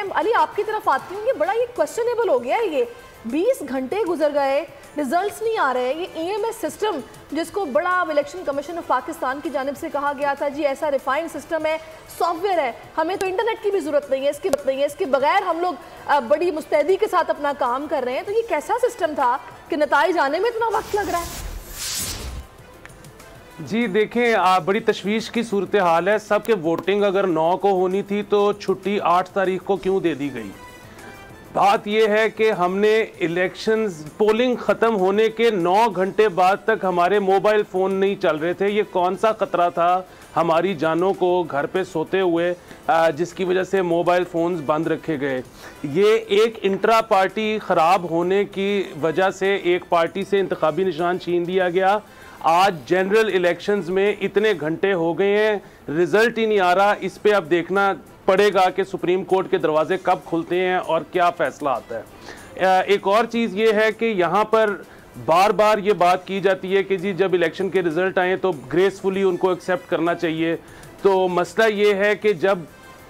मैं अली आपकी तरफ आती हूँ, ये बड़ा ये क्वेश्चनेबल हो गया है। ये 20 घंटे गुजर गए, रिजल्ट्स नहीं आ रहे। ये EMS सिस्टम जिसको बड़ा इलेक्शन कमीशन ऑफ पाकिस्तान की जानिब से कहा गया था जी ऐसा रिफाइंड सिस्टम है, सॉफ्टवेयर है, हमें तो इंटरनेट की भी जरूरत नहीं है, इसके बगैर हम लोग बड़ी मुस्तैदी के साथ अपना काम कर रहे हैं। तो ये कैसा सिस्टम था कि नताइज आने में इतना वक्त लग रहा है? जी देखें, बड़ी तशवीश की सूरत हाल है। सबके वोटिंग अगर 9 को होनी थी तो छुट्टी 8 तारीख को क्यों दे दी गई? बात यह है कि हमने इलेक्शंस पोलिंग ख़त्म होने के 9 घंटे बाद तक हमारे मोबाइल फ़ोन नहीं चल रहे थे। ये कौन सा ख़तरा था हमारी जानों को घर पे सोते हुए, जिसकी वजह से मोबाइल फ़ोन्स बंद रखे गए। ये एक इंट्रा पार्टी ख़राब होने की वजह से एक पार्टी से इंतखाबी निशान छीन लिया गया। आज जनरल इलेक्शंस में इतने घंटे हो गए हैं, रिज़ल्ट ही नहीं आ रहा। इस पे अब देखना पड़ेगा कि सुप्रीम कोर्ट के दरवाजे कब खुलते हैं और क्या फ़ैसला आता है। एक और चीज़ ये है कि यहाँ पर बार बार ये बात की जाती है कि जी जब इलेक्शन के रिज़ल्ट आए तो ग्रेसफुली उनको एक्सेप्ट करना चाहिए। तो मसला ये है कि जब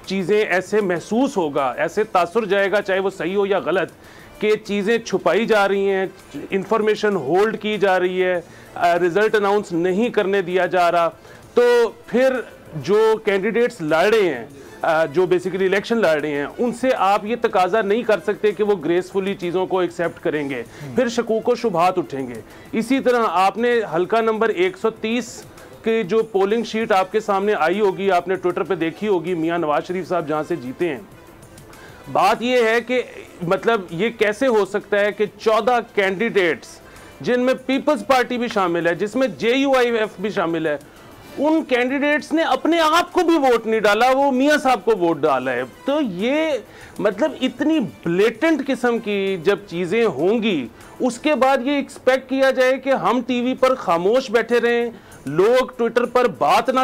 चीज़ें ऐसे महसूस होगा, ऐसे तासुर जाएगा, चाहे वो सही हो या गलत, कि चीज़ें छुपाई जा रही हैं, इंफॉर्मेशन होल्ड की जा रही है, रिज़ल्ट अनाउंस नहीं करने दिया जा रहा, तो फिर जो कैंडिडेट्स लड़ रहे हैं, जो बेसिकली इलेक्शन लड़ रहे हैं, उनसे आप ये तकाजा नहीं कर सकते कि वो ग्रेसफुली चीज़ों को एक्सेप्ट करेंगे। फिर शकूक व शुबहात उठेंगे। इसी तरह आपने हल्का नंबर 130 की जो पोलिंग शीट आपके सामने आई होगी, आपने ट्विटर पे देखी होगी, मियां नवाज शरीफ साहब जहाँ से जीते हैं। बात ये है कि मतलब ये कैसे हो सकता है कि 14 कैंडिडेट्स जिनमें पीपल्स पार्टी भी शामिल है, जिसमें JUIF भी शामिल है, उन कैंडिडेट्स ने अपने आप को भी वोट नहीं डाला, वो मियां साहब को वोट डाला है। तो ये मतलब इतनी ब्लेटेंट किस्म की जब चीज़ें होंगी, उसके बाद ये एक्सपेक्ट किया जाए कि हम टीवी पर खामोश बैठे रहें, लोग ट्विटर पर बात ना